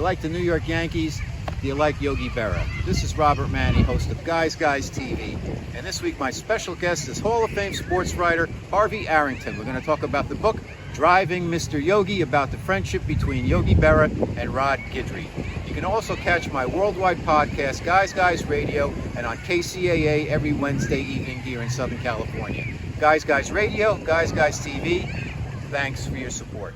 You like the New York Yankees? Do you like Yogi Berra? This is Robert Manni, host of Guys TV. And this week my special guest is Hall of Fame sports writer Harvey Araton. We're going to talk about the book Driving Mr. Yogi, about the friendship between Yogi Berra and Rod Guidry. You can also catch my worldwide podcast, Guys Radio, and on KCAA every Wednesday evening here in Southern California. Guys Radio, Guys TV. Thanks for your support.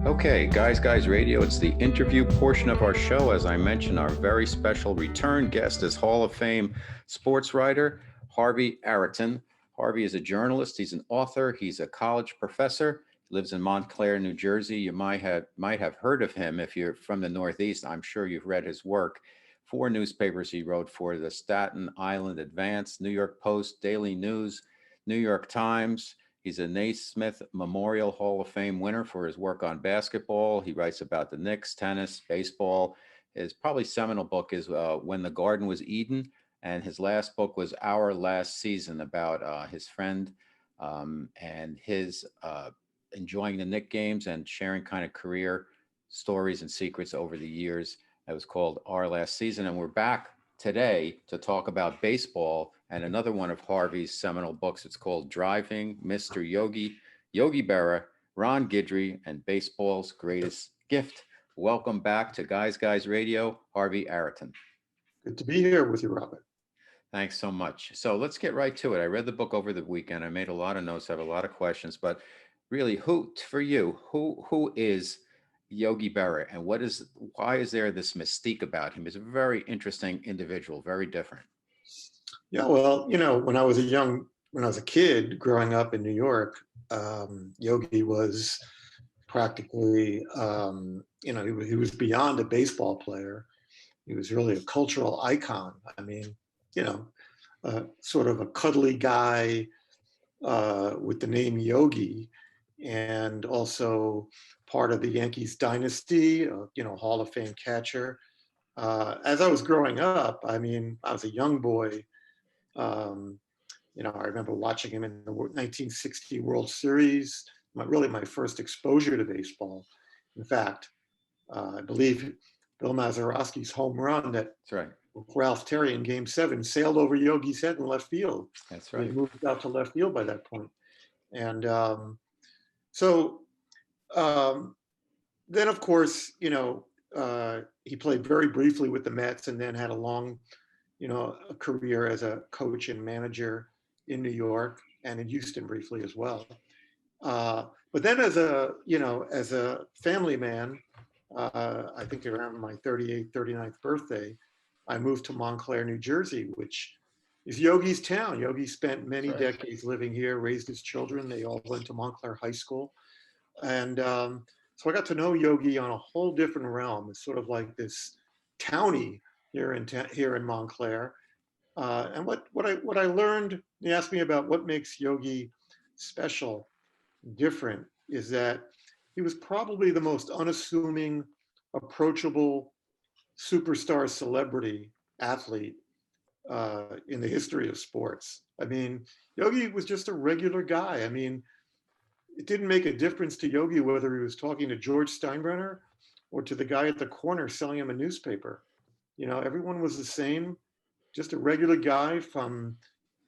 Okay, Guys Radio, it's the interview portion of our show. As I mentioned, our very special return guest is Hall of Fame sports writer Harvey Araton. Harvey is a journalist, he's an author, he's a college professor, lives in Montclair, New Jersey. You might have heard of him if you're from the Northeast. I'm sure you've read his work. 4 newspapers he wrote for: the Staten Island Advance, New York Post, Daily News, New York Times. He's a Naismith Memorial Hall of Fame winner for his work on basketball. He writes about the Knicks, tennis, baseball. His probably seminal book is When the Garden Was Eden, and his last book was Our Last Season, about his friend and his enjoying the Knicks games and sharing kind of career stories and secrets over the years. It was called Our Last Season. And we're back today to talk about baseball and another one of Harvey's seminal books. It's called Driving Mr. Yogi, Yogi Berra, Ron Guidry, and Baseball's Greatest Gift. Welcome back to Guys Radio, Harvey Araton. Good to be here with you, Robert. Thanks so much. So let's get right to it. I read the book over the weekend. I made a lot of notes. I have a lot of questions, but really, who is Yogi Berra, and why is there this mystique about him? He's a very interesting individual, very different. Yeah, well, when I was a kid growing up in New York, Yogi was practically, he was beyond a baseball player. He was really a cultural icon. I mean, sort of a cuddly guy with the name Yogi, and also part of the Yankees dynasty, Hall of Fame catcher. As I was growing up, I was a young boy. I remember watching him in the 1960 World Series, my first exposure to baseball. In fact, I believe Bill Mazeroski's home run that Ralph Terry in Game 7 sailed over Yogi's head in left field. That's right. He moved out to left field by that point. And then, of course, he played very briefly with the Mets and then had a long, a career as a coach and manager in New York and in Houston briefly as well. But then as a family man, I think around my 38th, 39th birthday, I moved to Montclair, New Jersey, which is Yogi's town. Yogi spent many decades living here, raised his children. They all went to Montclair High School. And so I got to know Yogi on a whole different realm. It's sort of like this townie here in Montclair. And what I learned, you asked me about what makes Yogi special, different, is that he was probably the most unassuming, approachable superstar celebrity athlete in the history of sports. Yogi was just a regular guy. It didn't make a difference to Yogi whether he was talking to George Steinbrenner or to the guy at the corner selling him a newspaper. Everyone was the same, just a regular guy from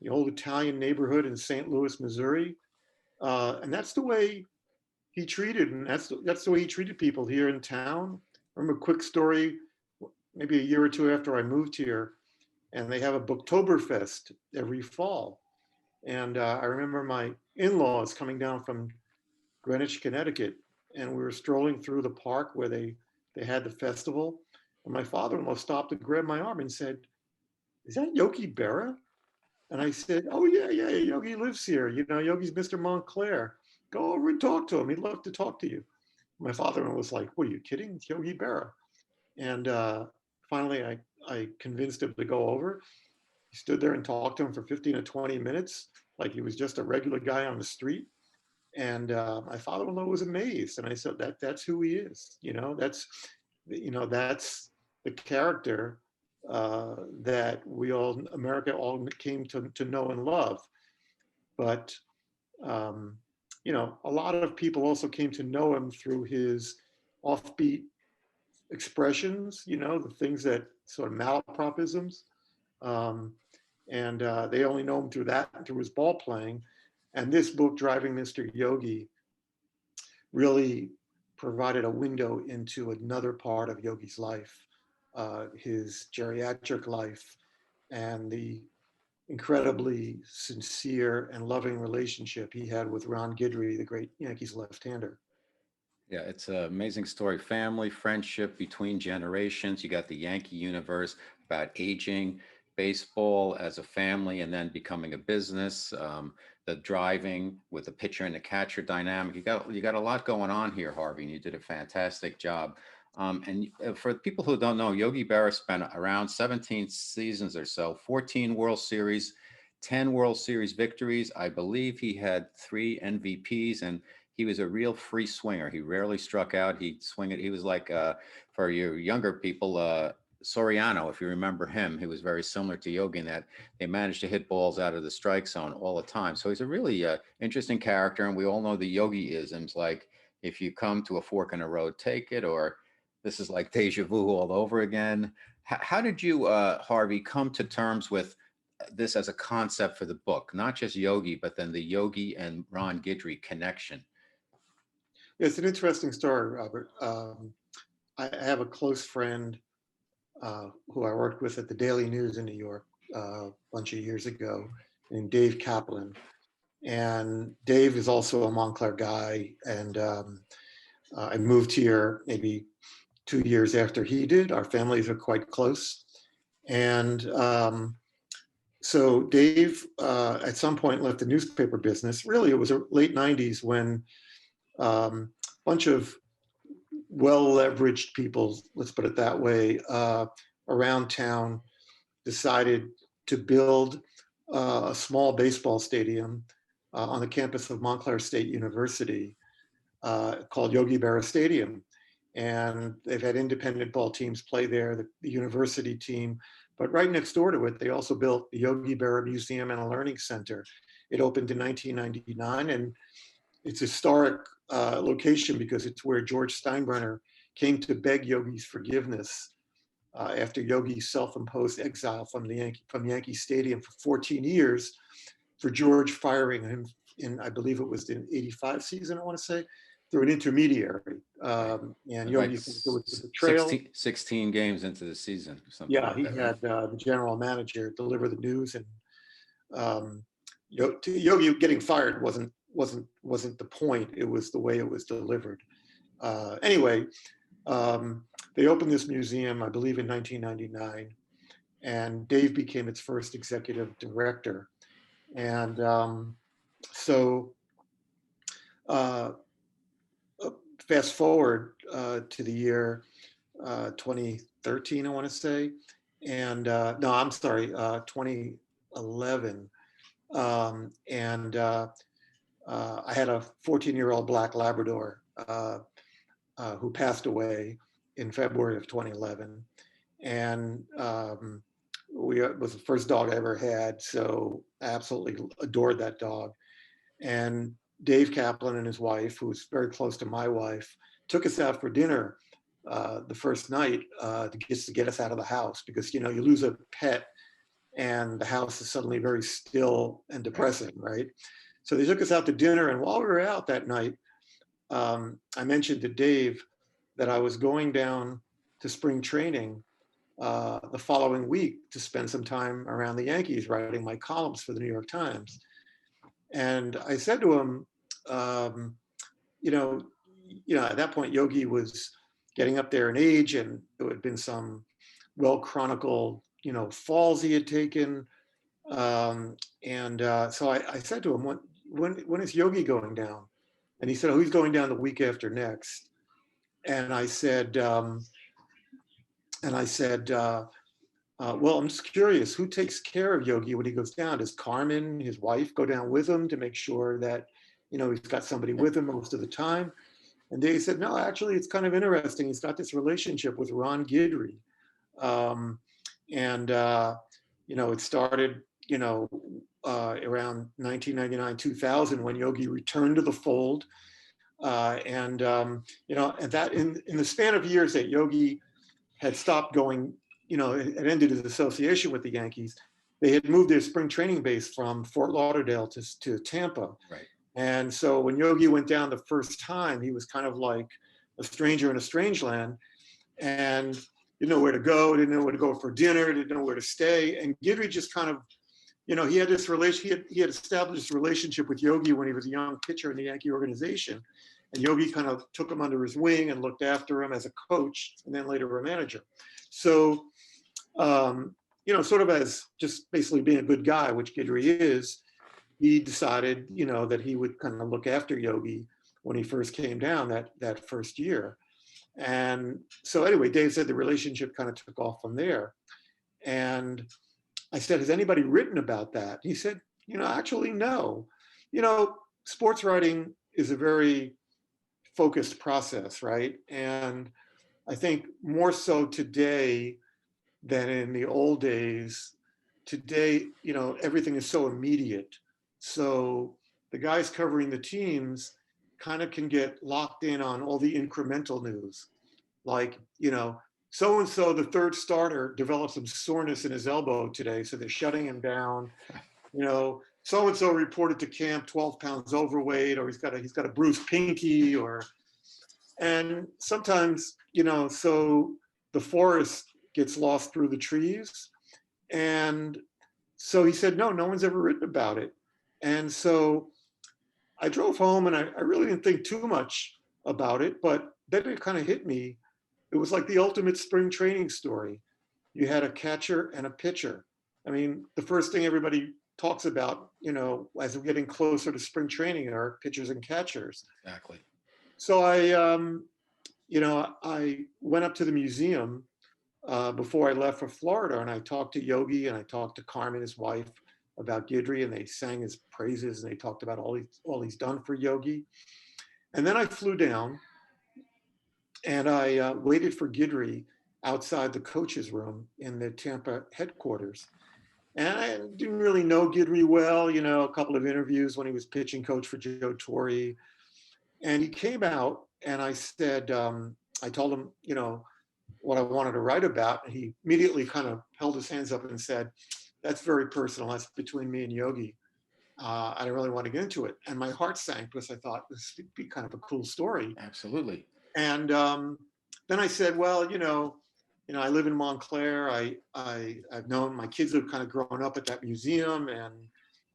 the old Italian neighborhood in St. Louis, Missouri. And that's the way he treated, and that's the way he treated people here in town. I remember a quick story, maybe a year or two after I moved here, and they have a Booktoberfest every fall. And I remember my in-laws coming down from Greenwich, Connecticut, and we were strolling through the park where they had the festival. And my father-in-law stopped and grabbed my arm and said, "Is that Yogi Berra?" And I said, "Oh, yeah, Yogi lives here. Yogi's Mr. Montclair. Go over and talk to him. He'd love to talk to you." My father-in-law was like, "What, are you kidding? It's Yogi Berra." And finally, I convinced him to go over. He stood there and talked to him for 15 or 20 minutes, like he was just a regular guy on the street. And my father-in-law was amazed. And I said, that's who he is. That's the character that America all came to know and love. But a lot of people also came to know him through his offbeat expressions, the things that sort of malapropisms. Um, and they only know him through that, through his ball playing. And this book, Driving Mr. Yogi, really provided a window into another part of Yogi's life, his geriatric life, and the incredibly sincere and loving relationship he had with Ron Guidry, the great Yankees left-hander. Yeah, it's an amazing story. Family, friendship between generations. You got the Yankee Universe about aging, baseball as a family, and then becoming a business. The driving with the pitcher and the catcher dynamic. You got a lot going on here, Harvey, and you did a fantastic job. And for people who don't know, Yogi Berra spent around 17 seasons or so, 14 World Series, 10 World Series victories. I believe he had 3 MVPs, and he was a real free swinger. He rarely struck out. He'd swing it. He was like, for your younger people, Soriano, if you remember him, he was very similar to Yogi in that they managed to hit balls out of the strike zone all the time. So he's a really interesting character. And we all know the Yogi isms, like if you come to a fork in the road, take it, or this is like deja vu all over again. How did you, Harvey, come to terms with this as a concept for the book? Not just Yogi, but then the Yogi and Ron Guidry connection. It's an interesting story, Robert. I have a close friend who I worked with at the Daily News in New York a bunch of years ago, named Dave Kaplan. And Dave is also a Montclair guy. And I moved here maybe 2 years after he did. Our families are quite close. And so Dave at some point left the newspaper business. Really, it was the late 90s when a bunch of well-leveraged people, let's put it that way, around town decided to build a small baseball stadium on the campus of Montclair State University called Yogi Berra Stadium. And they've had independent ball teams play there, the university team. But right next door to it, they also built the Yogi Berra Museum and a Learning Center. It opened in 1999, and it's a historic location because it's where George Steinbrenner came to beg Yogi's forgiveness after Yogi's self-imposed exile from Yankee Stadium for 14 years for George firing him in, I believe it was the '85 season, I want to say, through an intermediary. And Yogi, Like it was a betrayal. 16 games into the season. Yeah, Like he that, had the general manager deliver the news, and Yogi getting fired wasn't the point. It was the way it was delivered. Anyway, they opened this museum, I believe, in 1999, and Dave became its first executive director. And so, fast forward to the year 2013, I want to say, and no, I'm sorry, 2011. And I had a 14-year-old black Labrador who passed away in February of 2011. And it was the first dog I ever had, so I absolutely adored that dog. And Dave Kaplan and his wife, who was very close to my wife, took us out for dinner the first night to get us out of the house, because you lose a pet and the house is suddenly very still and depressing, right? So they took us out to dinner, and while we were out that night, I mentioned to Dave that I was going down to spring training the following week to spend some time around the Yankees writing my columns for the New York Times. And I said to him, at that point, Yogi was getting up there in age, and there had been some well-chronicled, falls he had taken. So I said to him, when is Yogi going down? And he said, oh, he's going down the week after next. And I said, well, I'm just curious, who takes care of Yogi when he goes down? Does Carmen, his wife, go down with him to make sure that, he's got somebody with him most of the time? And they said, no, actually, it's kind of interesting. He's got this relationship with Ron Guidry. It started, around 1999, 2000, when Yogi returned to the fold. And that in the span of years that Yogi had stopped going, it ended his association with the Yankees. They had moved their spring training base from Fort Lauderdale to Tampa. Right. And so when Yogi went down the first time, he was kind of like a stranger in a strange land, and didn't know where to go, didn't know where to go for dinner, didn't know where to stay. And Guidry just kind of, he had this relation. He had established a relationship with Yogi when he was a young pitcher in the Yankee organization, and Yogi kind of took him under his wing and looked after him as a coach, and then later a manager. So, sort of as just basically being a good guy, which Guidry is, he decided, that he would kind of look after Yogi when he first came down that first year. And so anyway, Dave said the relationship kind of took off from there. And I said, has anybody written about that? He said, actually, no. Sports writing is a very focused process, right? And I think more so today than in the old days. Today, everything is so immediate. So the guys covering the teams kind of can get locked in on all the incremental news. Like, so-and-so, the third starter, developed some soreness in his elbow today, so they're shutting him down. So-and-so reported to camp 12 pounds overweight, or he's got a bruised pinky, and sometimes, so the forest gets lost through the trees. And so he said, no one's ever written about it. And so I drove home, and I really didn't think too much about it, but then it kind of hit me. It was like the ultimate spring training story. You had a catcher and a pitcher. I mean, the first thing everybody talks about, as we're getting closer to spring training, are pitchers and catchers. Exactly. So I went up to the museum before I left for Florida, and I talked to Yogi, and I talked to Carmen, his wife, about Guidry, and they sang his praises, and they talked about all he's done for Yogi. And then I flew down, and I waited for Guidry outside the coach's room in the Tampa headquarters. And I didn't really know Guidry well, a couple of interviews when he was pitching coach for Joe Torre. And he came out, and I said, I told him, what I wanted to write about. And he immediately kind of held his hands up and said, that's very personal. That's between me and Yogi. I didn't really want to get into it. And my heart sank because I thought this would be kind of a cool story. Absolutely. And then I said, well, I live in Montclair. I've known, my kids have kind of grown up at that museum, and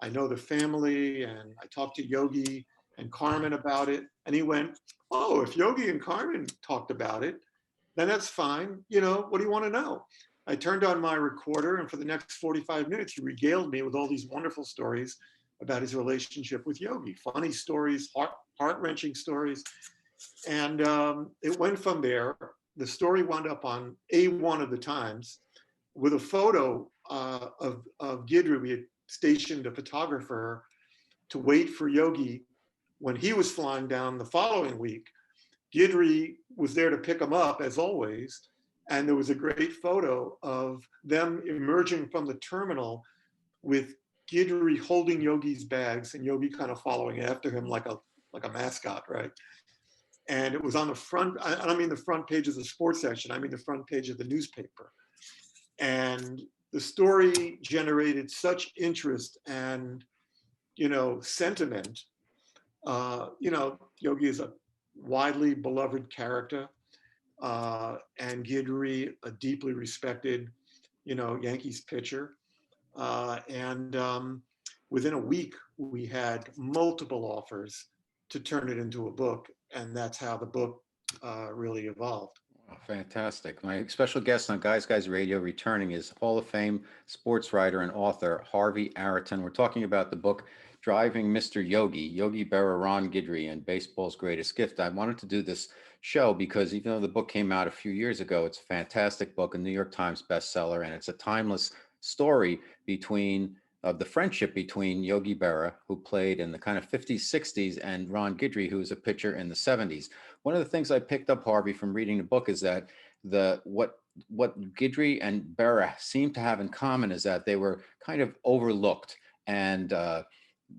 I know the family, and I talked to Yogi and Carmen about it. And he went, oh, if Yogi and Carmen talked about it, then that's fine. What do you want to know? I turned on my recorder, and for the next 45 minutes, he regaled me with all these wonderful stories about his relationship with Yogi. Funny stories, heart-wrenching stories. And it went from there. The story wound up on A1 of the Times with a photo of Guidry. We had stationed a photographer to wait for Yogi when he was flying down the following week. Guidry was there to pick him up, as always. And there was a great photo of them emerging from the terminal with Guidry holding Yogi's bags and Yogi kind of following after him like a mascot, right? And it was on the front, I don't mean the front page of the sports section, I mean the front page of the newspaper. And the story generated such interest and, sentiment. Yogi is a widely beloved character, and Guidry, a deeply respected, Yankees pitcher. And within a week, we had multiple offers to turn it into a book. And that's how the book really evolved. Wow, fantastic. My special guest on Guys Radio returning is Hall of Fame sports writer and author Harvey Araton. We're talking about the book Driving Mr. Yogi, Yogi Berra, Ron Guidry, and Baseball's Greatest Gift. I wanted to do this show because even though the book came out a few years ago, it's a fantastic book, a New York Times bestseller, and it's a timeless story of the friendship between Yogi Berra, who played in the kind of 50s, 60s, and Ron Guidry, who was a pitcher in the 70s. One of the things I picked up, Harvey, from reading the book is that what Guidry and Berra seem to have in common is that they were kind of overlooked. and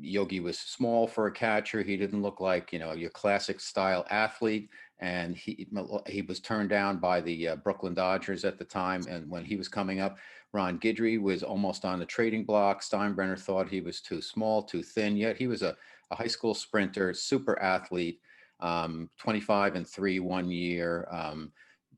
Yogi was small for a catcher. He didn't look like, your classic style athlete. And he was turned down by the Brooklyn Dodgers at the time. And when he was coming up, Ron Guidry was almost on the trading block. Steinbrenner thought he was too small, too thin. Yet he was a high school sprinter, super athlete, 25-3 one year.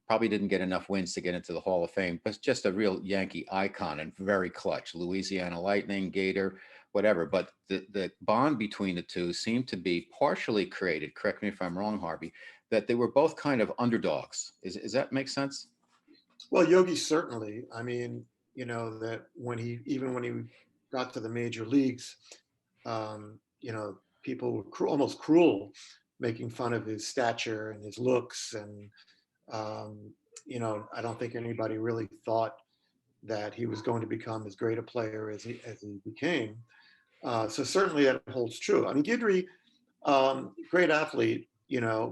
Probably didn't get enough wins to get into the Hall of Fame, but just a real Yankee icon and very clutch. Louisiana Lightning, Gator, whatever. But the bond between the two seemed to be partially created, correct me if I'm wrong, Harvey, that they were both kind of underdogs. Is that make sense? Well, Yogi certainly. I mean, that when he got to the major leagues, people were almost cruel, making fun of his stature and his looks, and I don't think anybody really thought that he was going to become as great a player as he became. So certainly that holds true. I mean, Guidry, great athlete,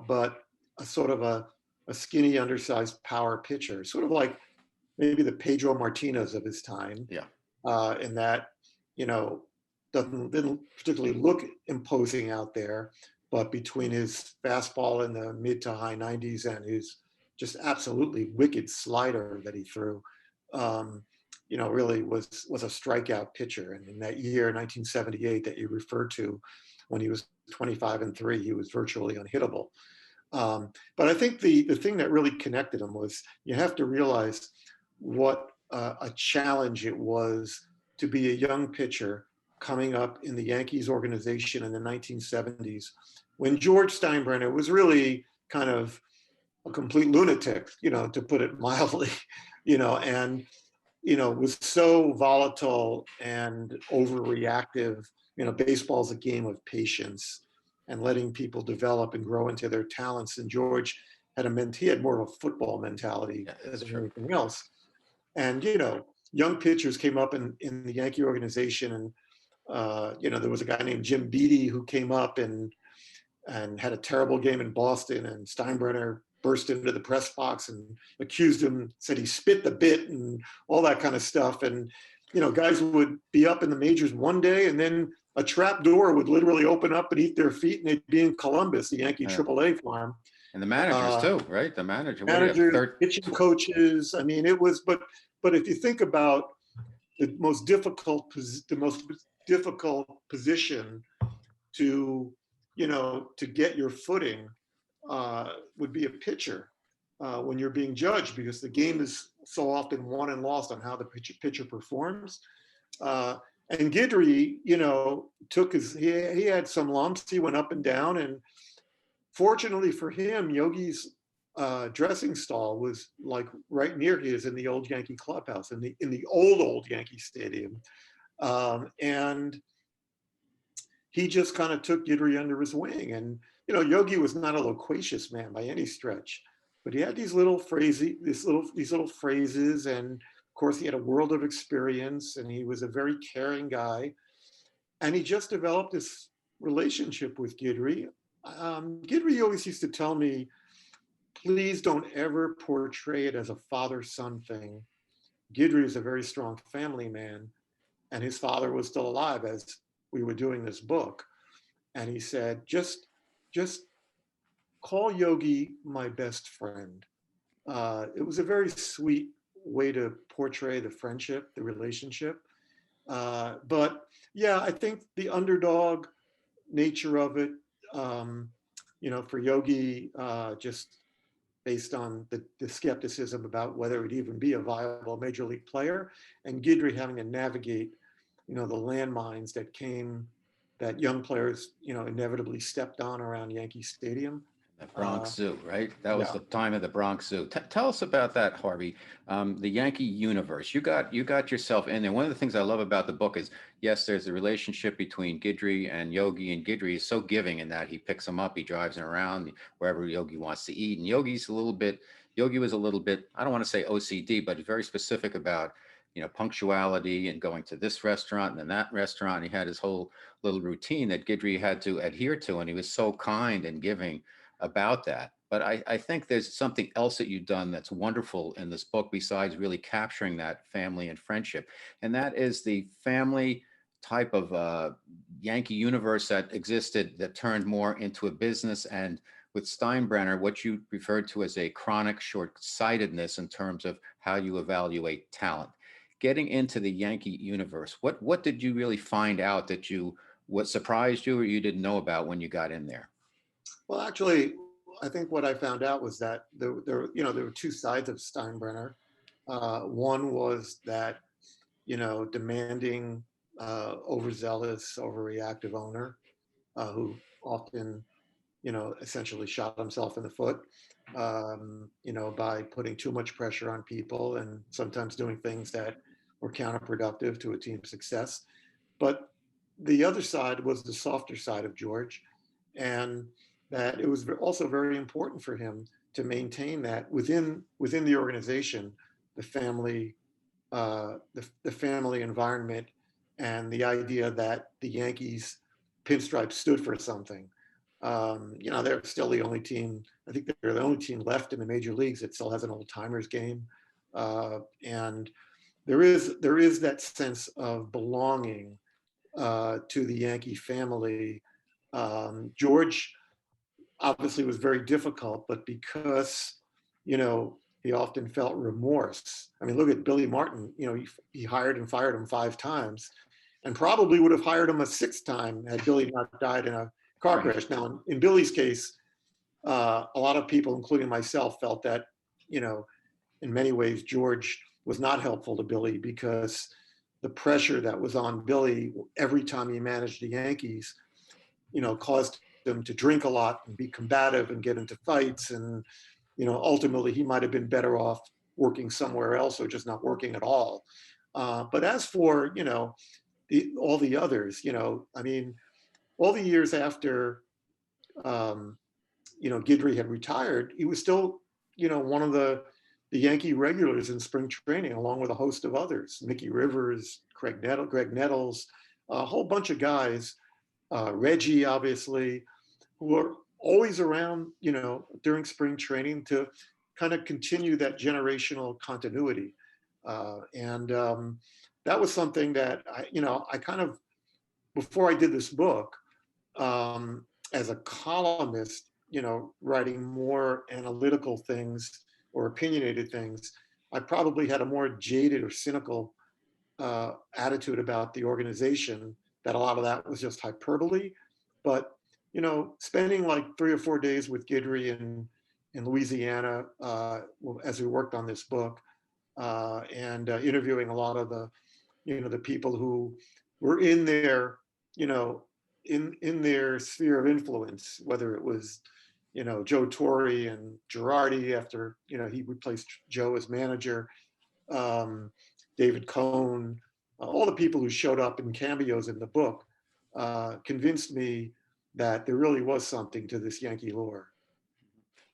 but a sort of a skinny, undersized power pitcher, sort of like maybe the Pedro Martinez of his time. Yeah. In that, didn't particularly look imposing out there, but between his fastball in the mid to high 90s and his just absolutely wicked slider that he threw, really was a strikeout pitcher. And in that year, 1978, that you referred to, when he was 25-3, he was virtually unhittable. But I think the thing that really connected him was, you have to realize what a challenge it was to be a young pitcher coming up in the Yankees organization in the 1970s, when George Steinbrenner was really kind of a complete lunatic, to put it mildly, and was so volatile and overreactive. Baseball's a game of patience and letting people develop and grow into their talents. And George he had more of a football mentality than anything else. And, young pitchers came up in the Yankee organization, and, there was a guy named Jim Beattie who came up and had a terrible game in Boston, and Steinbrenner burst into the press box and accused him, said he spit the bit and all that kind of stuff. And, guys would be up in the majors one day, and then a trap door would literally open up beneath their feet, and they'd be in Columbus, the Yankee AAA farm. And the managers too, right? The managers, pitching coaches. I mean, it was, but if you think about the most difficult position to, to get your footing, would be a pitcher, when you're being judged, because the game is so often won and lost on how the pitcher performs. And Guidry, he had some lumps. He went up and down, and fortunately for him, Yogi's dressing stall was like right near his in the old Yankee clubhouse, in the old Yankee Stadium, and he just kind of took Guidry under his wing. And Yogi was not a loquacious man by any stretch, but he had these little phrases, and of course he had a world of experience, and he was a very caring guy, and he just developed this relationship with Guidry. Guidry always used to tell me, please don't ever portray it as a father-son thing. Guidry is a very strong family man, and his father was still alive as we were doing this book. And he said, just call Yogi my best friend. It was a very sweet way to portray the friendship, the relationship. But yeah, I think the underdog nature of it, for Yogi, just based on the skepticism about whether it'd even be a viable major league player, and Guidry having to navigate, the landmines that young players, inevitably stepped on around Yankee Stadium. The Bronx Zoo, right? That was the time of the Bronx Zoo. Tell us about that, Harvey. The Yankee Universe. You got yourself in there. One of the things I love about the book is, yes, there's a relationship between Guidry and Yogi, and Guidry is so giving in that he picks him up, he drives him around wherever Yogi wants to eat. And Yogi was a little bit, I don't want to say OCD, but very specific about, punctuality and going to this restaurant and then that restaurant. He had his whole little routine that Guidry had to adhere to, and he was so kind and giving about that. But I think there's something else that you've done that's wonderful in this book, besides really capturing that family and friendship. And that is the family type of Yankee Universe that existed that turned more into a business, and with Steinbrenner, what you referred to as a chronic short-sightedness in terms of how you evaluate talent. Getting into the Yankee Universe, what did you really find out that what surprised you or you didn't know about when you got in there? Well, actually, I think what I found out was that there were two sides of Steinbrenner. One was that, demanding, overzealous, overreactive owner who often, essentially shot himself in the foot, by putting too much pressure on people and sometimes doing things that were counterproductive to a team's success. But the other side was the softer side of George, and that it was also very important for him to maintain that within the organization, the family, the family environment, and the idea that the Yankees pinstripes stood for something. They're still the only team. I think they're the only team left in the major leagues that still has an old timers game, and there is that sense of belonging to the Yankee family. George obviously was very difficult, but because, he often felt remorse. I mean, look at Billy Martin, he hired and fired him 5 times and probably would have hired him a 6th time had Billy not died in a car crash. Now, in Billy's case, a lot of people, including myself, felt that, in many ways, George was not helpful to Billy because the pressure that was on Billy every time he managed the Yankees, caused him to drink a lot and be combative and get into fights. And, ultimately he might have been better off working somewhere else or just not working at all. But as for, all the others, I mean, all the years after, Guidry had retired, he was still, one of the Yankee regulars in spring training, along with a host of others, Mickey Rivers, Greg Nettles, a whole bunch of guys, Reggie, obviously, who were always around, during spring training to kind of continue that generational continuity. And that was something that I kind of, before I did this book, as a columnist, writing more analytical things or opinionated things, I probably had a more jaded or cynical attitude about the organization, that a lot of that was just hyperbole. But, spending like 3 or 4 days with Guidry in Louisiana as we worked on this book, and interviewing a lot of the people who were in their, in their sphere of influence, whether it was, Joe Torre and Girardi after, he replaced Joe as manager, David Cohn, all the people who showed up in cameos in the book, convinced me that there really was something to this Yankee lore.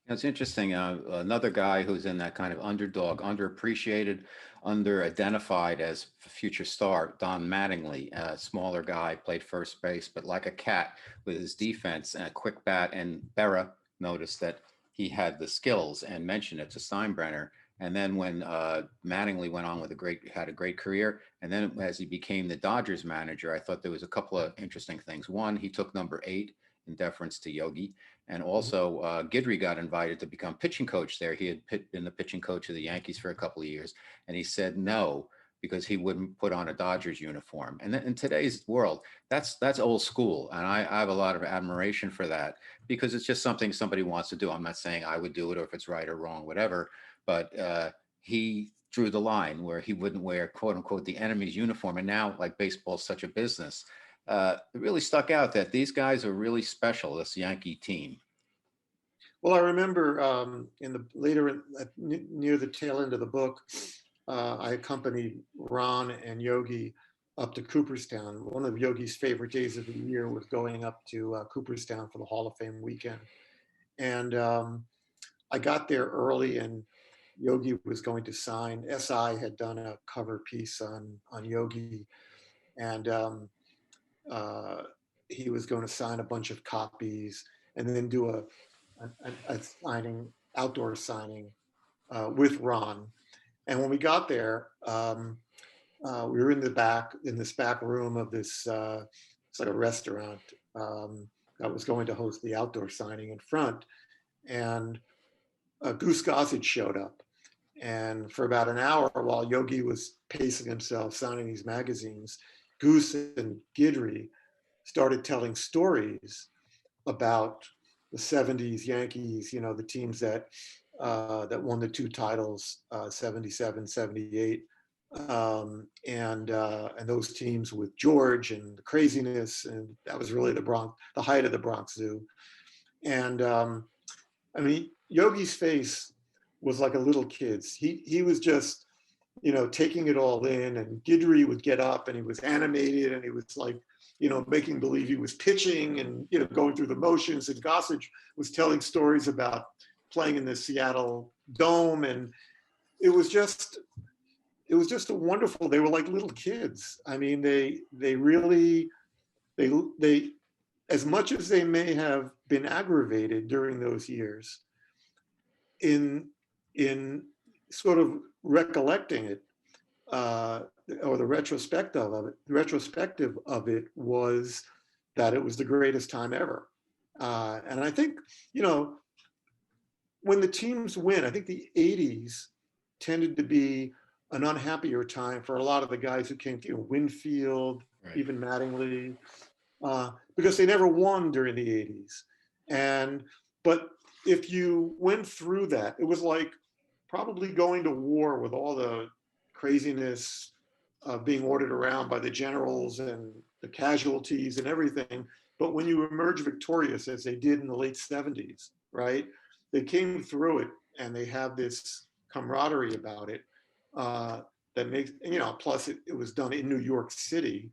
It's interesting. Another guy who's in that kind of underdog, underappreciated, under-identified as a future star, Don Mattingly, a smaller guy, played first base, but like a cat with his defense and a quick bat. And Berra noticed that he had the skills and mentioned it to Steinbrenner. And then when Mattingly went on with had a great career, and then as he became the Dodgers manager, I thought there was a couple of interesting things. One, he took number 8 in deference to Yogi. And also, Guidry got invited to become pitching coach there. He had been the pitching coach of the Yankees for a couple of years, and he said no because he wouldn't put on a Dodgers uniform. And in today's world, that's old school, and I have a lot of admiration for that because it's just something somebody wants to do. I'm not saying I would do it or if it's right or wrong, whatever, but he drew the line where he wouldn't wear, quote unquote, the enemy's uniform. And now, like, baseball is such a business. It really stuck out that these guys are really special, this Yankee team. Well, I remember near the tail end of the book, I accompanied Ron and Yogi up to Cooperstown. One of Yogi's favorite days of the year was going up to Cooperstown for the Hall of Fame weekend. And I got there early, and Yogi was going to sign. SI had done a cover piece on Yogi, and he was going to sign a bunch of copies and then do a signing, outdoor signing with Ron. And when we got there, we were in this back room of this, it's like a restaurant that was going to host the outdoor signing in front. And Goose Gossage showed up. And for about an hour, while Yogi was pacing himself, signing these magazines, Goose and Guidry started telling stories about the 70s Yankees, the teams that won the two titles, 77, 78. And those teams with George and the craziness, and that was really the height of the Bronx Zoo. And I mean, Yogi's face was like a little kid's. He was just, taking it all in. And Guidry would get up and he was animated and he was like, making believe he was pitching and, going through the motions. And Gossage was telling stories about playing in the Seattle Dome. And it was just a wonderful, they were like little kids. I mean, they really, they, as much as they may have been aggravated during those years, in sort of recollecting it, or the retrospective of it was that it was the greatest time ever. And I think, when the teams win, I think the 80s tended to be an unhappier time for a lot of the guys who came through, Winfield, right, even Mattingly, because they never won during the 80s. But if you went through that, it was like probably going to war with all the craziness being ordered around by the generals and the casualties and everything. But when you emerge victorious, as they did in the late 70s, right? They came through it and they have this camaraderie about it that makes, plus it was done in New York City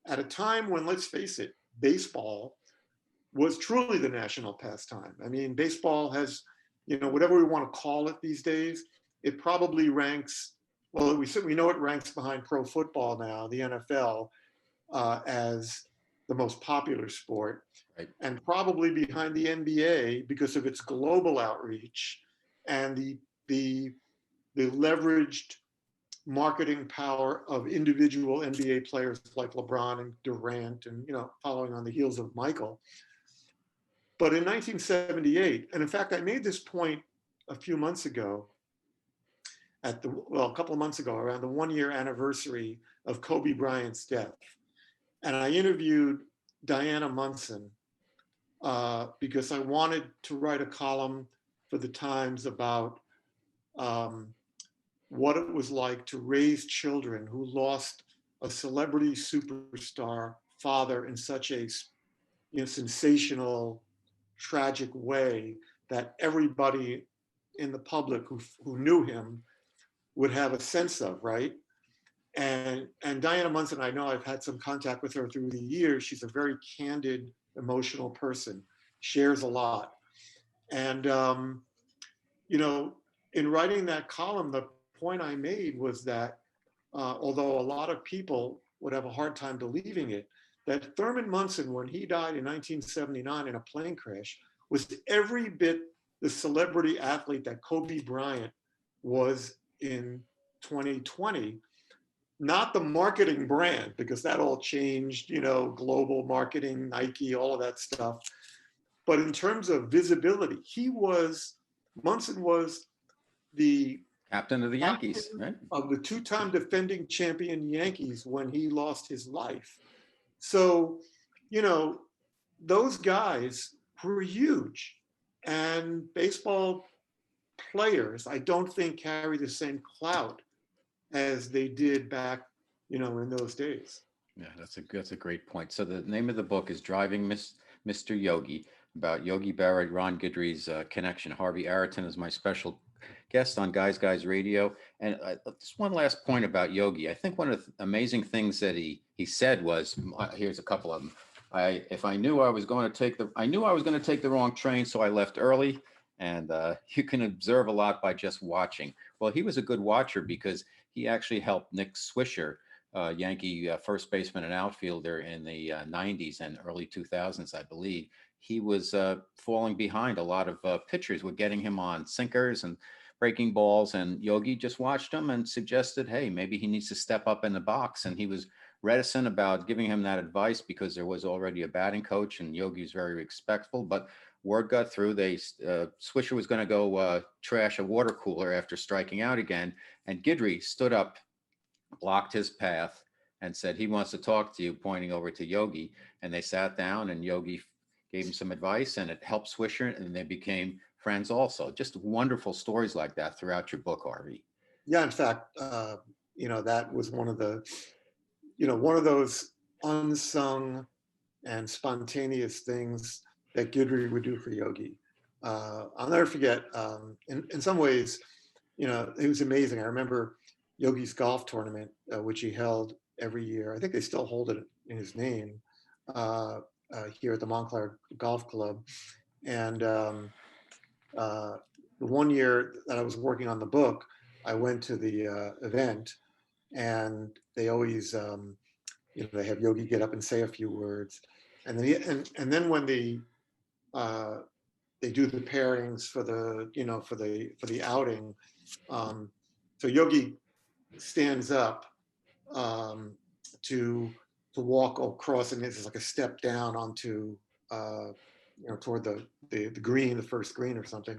at a time when, let's face it, baseball was truly the national pastime. I mean, baseball has, whatever we want to call it these days, it probably ranks, well, we know it ranks behind pro football now, the NFL, as the most popular sport, right, and probably behind the NBA because of its global outreach and the leveraged marketing power of individual NBA players like LeBron and Durant and, following on the heels of Michael. But in 1978, and in fact, I made this point a few months ago a couple of months ago, around the 1-year anniversary of Kobe Bryant's death. And I interviewed Diana Munson because I wanted to write a column for the Times about what it was like to raise children who lost a celebrity superstar father in such a sensational, tragic way that everybody in the public who knew him would have a sense of, right? And Diana Munson, I know I've had some contact with her through the years. She's a very candid, emotional person, shares a lot. And, in writing that column, the point I made was that although a lot of people would have a hard time believing it, that Thurman Munson, when he died in 1979 in a plane crash, was every bit the celebrity athlete that Kobe Bryant was in 2020. Not the marketing brand, because that all changed, global marketing, Nike, all of that stuff. But in terms of visibility, Munson was the captain of the Yankees, right? Of the two-time defending champion Yankees when he lost his life. So, those guys were huge. And baseball players, I don't think, carry the same clout as they did back, in those days. Yeah, that's a great point. So the name of the book is Driving Mr. Yogi, about Yogi Berra, Ron Guidry's connection. Harvey Araton is my special guest on Guys Radio. And just one last point about Yogi. I think one of the amazing things that he said was, here's a couple of them. I knew I was going to take the wrong train, so I left early. And you can observe a lot by just watching. Well, he was a good watcher because he actually helped Nick Swisher, Yankee first baseman and outfielder in the 90s and early 2000s, I believe. He was falling behind. A lot of pitchers were getting him on sinkers, and breaking balls, and Yogi just watched him and suggested, hey, maybe he needs to step up in the box. And he was reticent about giving him that advice because there was already a batting coach, and Yogi was very respectful. But word got through. Swisher was going to go trash a water cooler after striking out again, and Guidry stood up, blocked his path, and said he wants to talk to you, pointing over to Yogi. And they sat down, and Yogi gave him some advice, and it helped Swisher, and they became friends also. Just wonderful stories like that throughout your book, Harvey. Yeah, in fact, that was one of those unsung and spontaneous things that Guidry would do for Yogi. I'll never forget. In some ways, it was amazing. I remember Yogi's golf tournament, which he held every year. I think they still hold it in his name here at the Montclair Golf Club. And the one year that I was working on the book, I went to the event, and they always, they have Yogi get up and say a few words, and then and then when they do the pairings for the outing, so Yogi stands up to walk across, and this is like a step down onto toward the green, the first green or something.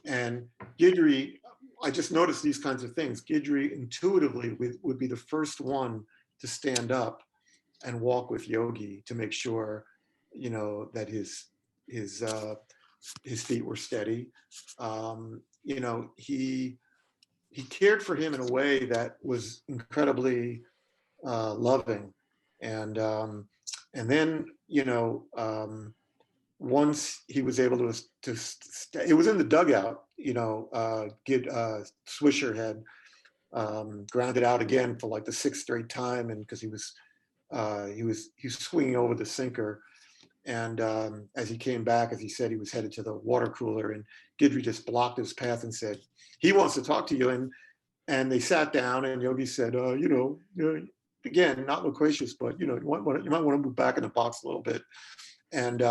And Guidry, I just noticed these kinds of things. Guidry intuitively would be the first one to stand up and walk with Yogi to make sure, that his feet were steady. He cared for him in a way that was incredibly loving, and then once he was able to stay, it was in the dugout. Swisher had grounded out again for like the sixth straight time, and because he was swinging over the sinker, and as he came back, as he said, he was headed to the water cooler, and Guidry just blocked his path and said, he wants to talk to you. And they sat down, and Yogi said, again, not loquacious, but you might want to move back in the box a little bit. And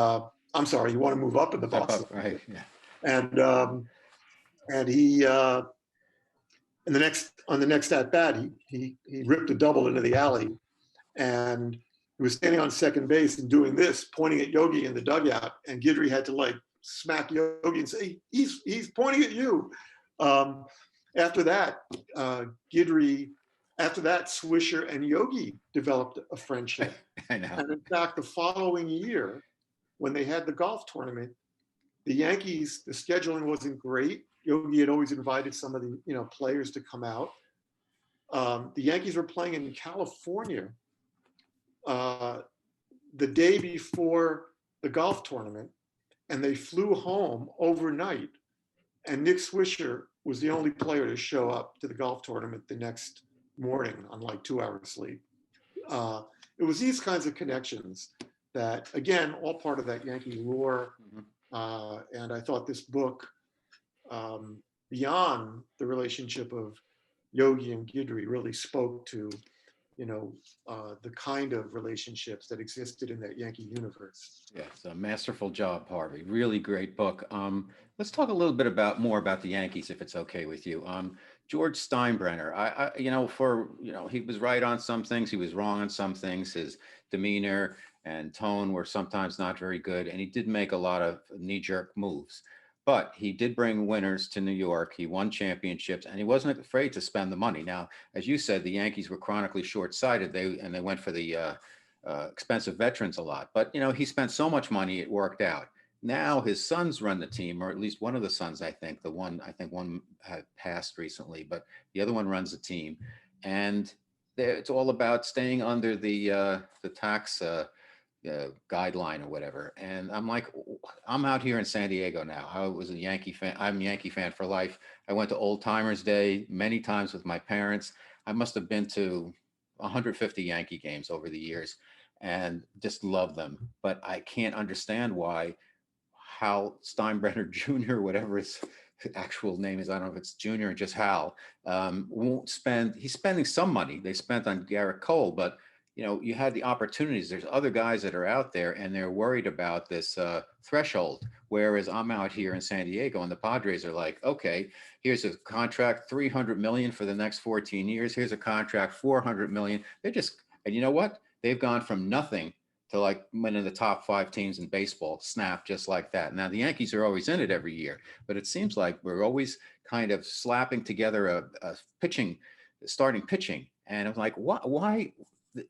I'm sorry, you want to move up in the box. Right. Yeah. And he on the next at bat, he ripped a double into the alley, and he was standing on second base and doing this, pointing at Yogi in the dugout, and Guidry had to like smack Yogi and say, he's pointing at you. After that, Swisher and Yogi developed a friendship. I know. And in fact, the following year, when they had the golf tournament, the Yankees, the scheduling wasn't great. Yogi had always invited some of the players to come out. The Yankees were playing in California the day before the golf tournament, and they flew home overnight. And Nick Swisher was the only player to show up to the golf tournament the next morning on like 2 hours sleep. It was these kinds of connections that, again, all part of that Yankee lore. And I thought this book, beyond the relationship of Yogi and Guidry, really spoke to, the kind of relationships that existed in that Yankee universe. Yes, a masterful job, Harvey. Really great book. Let's talk a little bit more about the Yankees, if it's okay with you. George Steinbrenner, he was right on some things, he was wrong on some things. His demeanor and tone were sometimes not very good, and he did make a lot of knee-jerk moves. But he did bring winners to New York. He won championships, and he wasn't afraid to spend the money. Now, as you said, the Yankees were chronically short-sighted. They went for the expensive veterans a lot. But he spent so much money, it worked out. Now his sons run the team, or at least one of the sons, I think. One had passed recently, but the other one runs the team, and it's all about staying under the tax guideline or whatever. And I'm like, I'm out here in San Diego now. I was a Yankee fan. I'm a Yankee fan for life. I went to Old Timers Day many times with my parents. I must have been to 150 Yankee games over the years and just love them. But I can't understand why Hal Steinbrenner Jr., whatever his actual name is, I don't know if it's Junior or just Hal, won't spend. He's spending some money. They spent on Garrett Cole, but you had the opportunities. There's other guys that are out there and they're worried about this threshold. Whereas I'm out here in San Diego and the Padres are like, okay, here's a contract, 300 million for the next 14 years. Here's a contract, 400 million. And you know what? They've gone from nothing to like winning the top 5 teams in baseball, snap, just like that. Now the Yankees are always in it every year, but it seems like we're always kind of slapping together a starting pitching. And I'm like, why?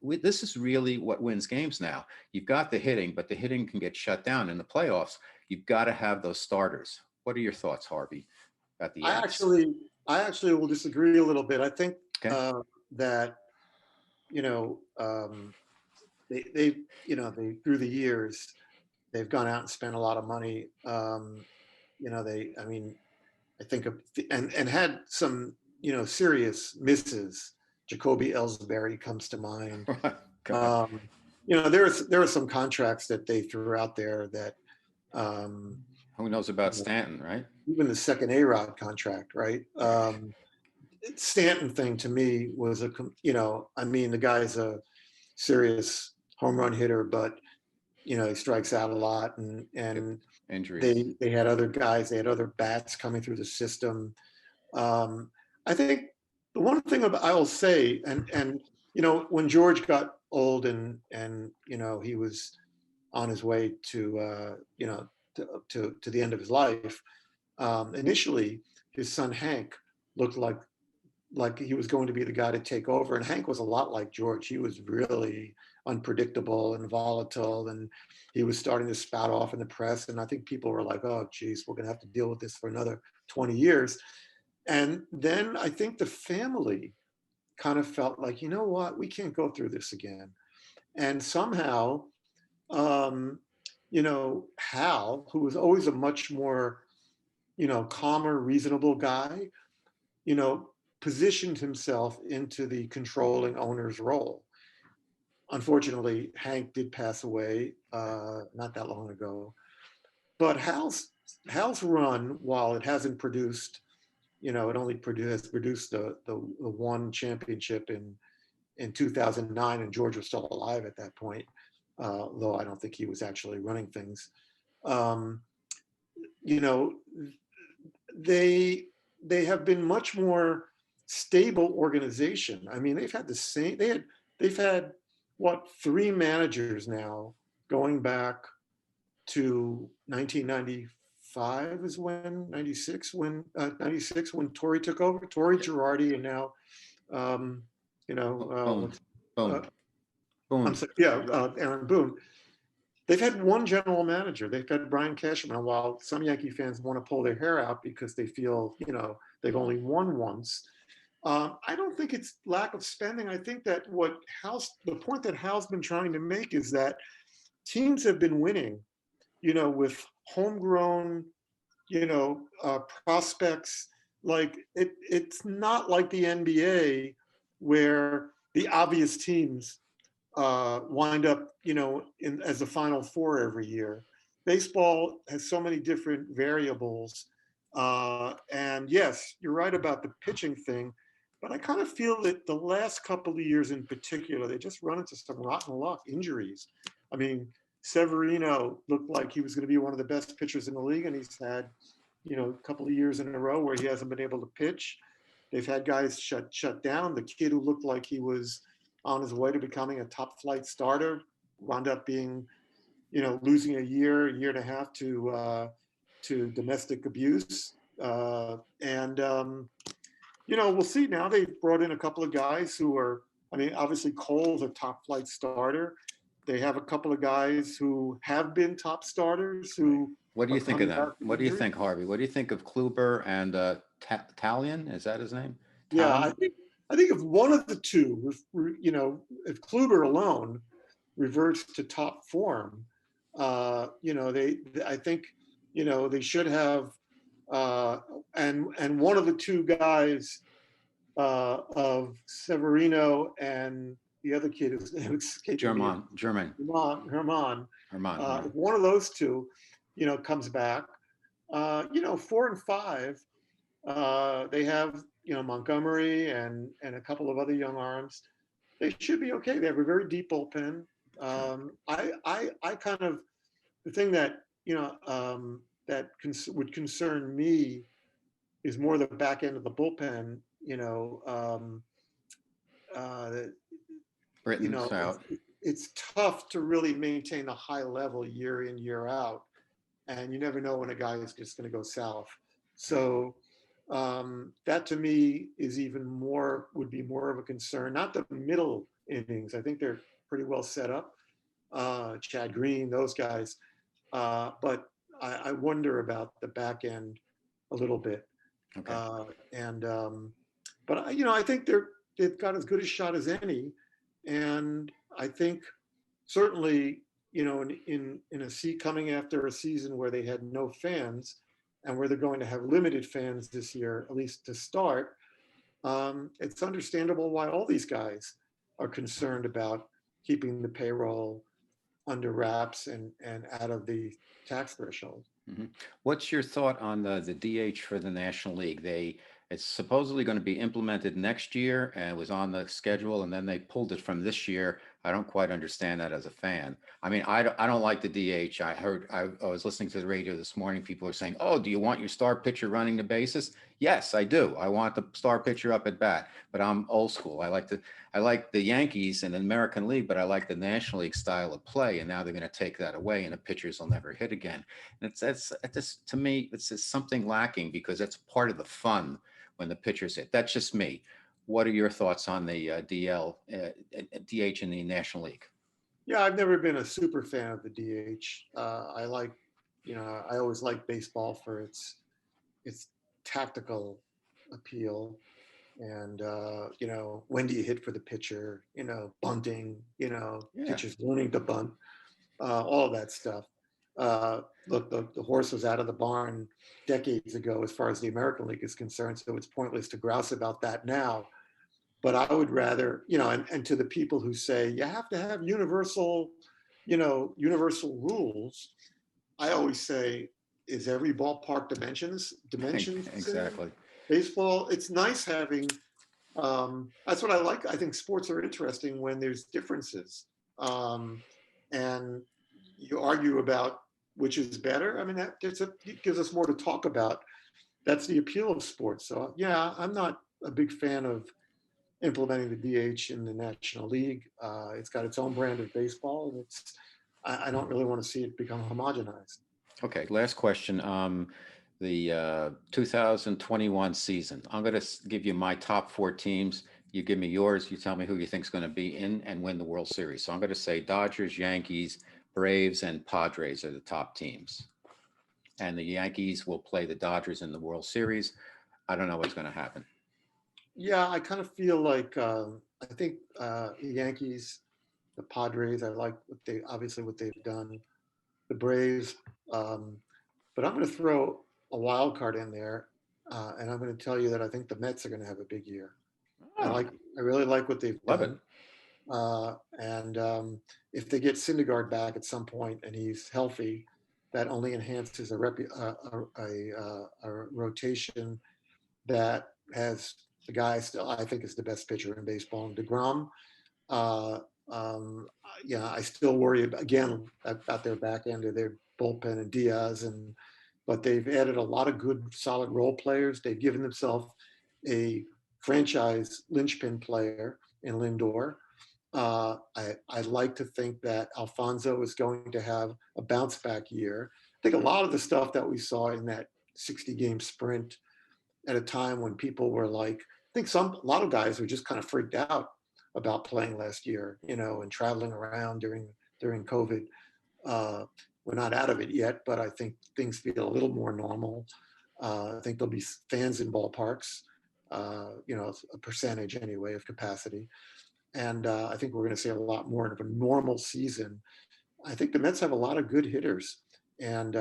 This is really what wins games now. You've got the hitting, but the hitting can get shut down in the playoffs. You've got to have those starters. What are your thoughts, Harvey, about the I Yanks? actually will disagree a little bit. I think Okay. that you know they through the years they've gone out and spent a lot of money. I mean, I think of and had some serious misses. Jacoby Ellsbury comes to mind. God, There are some contracts that they threw out there that who knows about Stanton, right? even the second A-Rod contract, right? Stanton thing to me was I mean, the guy's a serious home run hitter, but he strikes out a lot, and Injuries. they had other guys, they had other bats coming through the system. I think the one thing I will say, and when George got old and he was on his way to to the end of his life, initially his son Hank looked like he was going to be the guy to take over. And Hank was a lot like George. He was really unpredictable and volatile, and he was starting to spout off in the press. And I think people were like, oh, geez, we're going to have to deal with this for another 20 years. And then I think the family kind of felt like, you know what, we can't go through this again. And somehow, Hal, who was always a much more, calmer, reasonable guy, positioned himself into the controlling owner's role. Unfortunately, Hank did pass away not that long ago. But Hal's run, while it hasn't produced, it only has produced the one championship in 2009, and George was still alive at that point, though I don't think he was actually running things. Um, you know, they have been much more stable organization. I mean, they've had what, 3 managers now, going back to 1995 is when 96 when Torrey took over. Torrey, Girardi, and now Boom, uh, boom, I'm boom. sorry, yeah, Aaron Boone. They've had one general manager. They've had Brian Cashman. While some Yankee fans want to pull their hair out because they feel, they've only won once, I don't think it's lack of spending. I think that the point that Hal's been trying to make is that teams have been winning, with homegrown, prospects. Like it's not like the NBA where the obvious teams wind up, as the Final Four every year. Baseball has so many different variables. And yes, you're right about the pitching thing, but I kind of feel that the last couple of years in particular, they just run into some rotten luck, injuries. I mean, Severino looked like he was going to be one of the best pitchers in the league, and he's had, a couple of years in a row where he hasn't been able to pitch. They've had guys shut down. The kid who looked like he was on his way to becoming a top flight starter wound up being, losing a year and a half to domestic abuse. We'll see. Now they've brought in a couple of guys who are, I mean, obviously Cole's a top flight starter. They have a couple of guys who have been top starters who What do are you think of coming them? back from What do you injury. think, Harvey? What do you think of Kluber and Talion? Is that his name? Yeah, Talion? I think if one of the two, if Kluber alone reverts to top form, I think, they should have, and one of the two guys of Severino and the other kid who's escaping me, German. Herman. Herman. If one of those two, comes back, 4 and 5, they have, Montgomery and a couple of other young arms. They should be okay. They have a very deep bullpen. I kind of, the thing that, that would concern me is more the back end of the bullpen, uh, Britton's it's, out. it's tough to really maintain a high level year in, year out. And you never know when a guy is just going to go south. So that to me is even more, would be more of a concern. Not the middle innings. I think they're pretty well set up. Chad Green, those guys. But I wonder about the back end a little bit. Okay. And but I think they've got as good a shot as any. And I think certainly, in a seat coming after a season where they had no fans and where they're going to have limited fans this year, at least to start, it's understandable why all these guys are concerned about keeping the payroll under wraps and out of the tax threshold. Mhm. What's your thought on the DH for the National League? It's supposedly going to be implemented next year and it was on the schedule, and then they pulled it from this year. I don't quite understand that as a fan. I mean, I don't like the DH. I was listening to the radio this morning. People are saying, "Oh, do you want your star pitcher running the bases?" Yes, I do. I want the star pitcher up at bat, but I'm old school. I like the Yankees and the American League, but I like the National League style of play. And now they're going to take that away, and the pitchers will never hit again. And it's just, to me, it's just something lacking because that's part of the fun when the pitchers hit. That's just me. What are your thoughts on the DH in the National League? Yeah, I've never been a super fan of the DH. I always like baseball for its tactical appeal. And when do you hit for the pitcher? Bunting. Yeah. Pitchers learning to bunt. All of that stuff. Look, the horse was out of the barn decades ago as far as the American League is concerned, so it's pointless to grouse about that now. But I would rather, and to the people who say you have to have universal rules, I always say, is every ballpark dimensions the same? Exactly. Baseball, it's nice having. That's what I like. I think sports are interesting when there's differences, and you argue about which is better. I mean, it gives us more to talk about. That's the appeal of sports. So yeah, I'm not a big fan of implementing the DH in the National League. It's got its own brand of baseball, and I don't really want to see it become homogenized. Okay, last question. The 2021 season. I'm going to give you my top four teams. You give me yours. You tell me who you think is going to be in and win the World Series. So I'm going to say Dodgers, Yankees, Braves, and Padres are the top teams. And the Yankees will play the Dodgers in the World Series. I don't know what's going to happen. Yeah, I kind of feel like I think the Yankees, the Padres. I like what they've done. The Braves, but I'm going to throw a wild card in there, and I'm going to tell you that I think the Mets are going to have a big year. Oh, I really like what they've love it. done, and if they get Syndergaard back at some point and he's healthy, that only enhances a rotation that has the guy still I think is the best pitcher in baseball, and DeGrom. Uh, I still worry again about their back end of their bullpen and Diaz, but they've added a lot of good, solid role players. They've given themselves a franchise linchpin player in Lindor. I'd like to think that Alfonso is going to have a bounce back year. I think a lot of the stuff that we saw in that 60 game sprint at a time when people were like, I think a lot of guys were just kind of freaked out about playing last year, and traveling around during COVID. We're not out of it yet, but I think things feel a little more normal. I think there'll be fans in ballparks, a percentage anyway of capacity. And I think we're going to see a lot more of a normal season. I think the Mets have a lot of good hitters. And,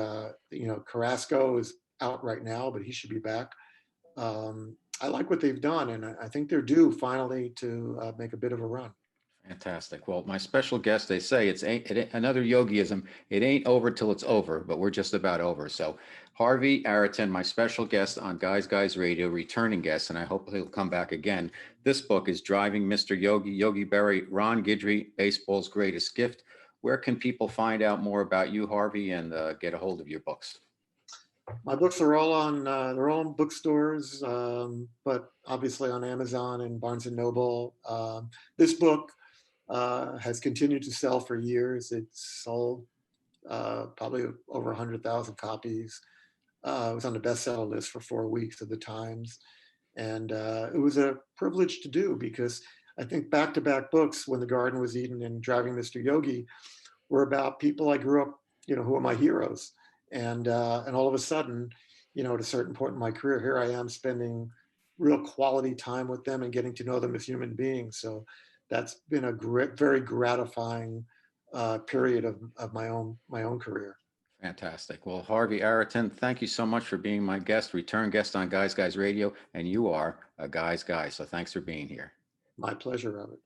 Carrasco is out right now, but he should be back. I like what they've done, and I think they're due finally to make a bit of a run. Fantastic. Well, my special guest, they say another yogiism. It ain't over till it's over, but we're just about over. So, Harvey Araton, my special guest on Guys Radio, returning guest, and I hope he'll come back again. This book is Driving Mr. Yogi, Yogi Berra, Ron Guidry, Baseball's Greatest Gift. Where can people find out more about you, Harvey, and get a hold of your books? My books are all on they're all in bookstores, but obviously on Amazon and Barnes and Noble. This book has continued to sell for years. It's sold probably over 100,000 copies. It was on the bestseller list for 4 weeks of the Times. And it was a privilege to do because I think back-to-back books, When the Garden Was Eden and Driving Mr. Yogi, were about people I grew up, who are my heroes. And all of a sudden, at a certain point in my career, here I am spending real quality time with them and getting to know them as human beings. So that's been a very gratifying period of my own career. Fantastic. Well, Harvey Araton, thank you so much for being my guest, return guest on Guys Radio, and you are a guy's guy. So thanks for being here. My pleasure, Robert.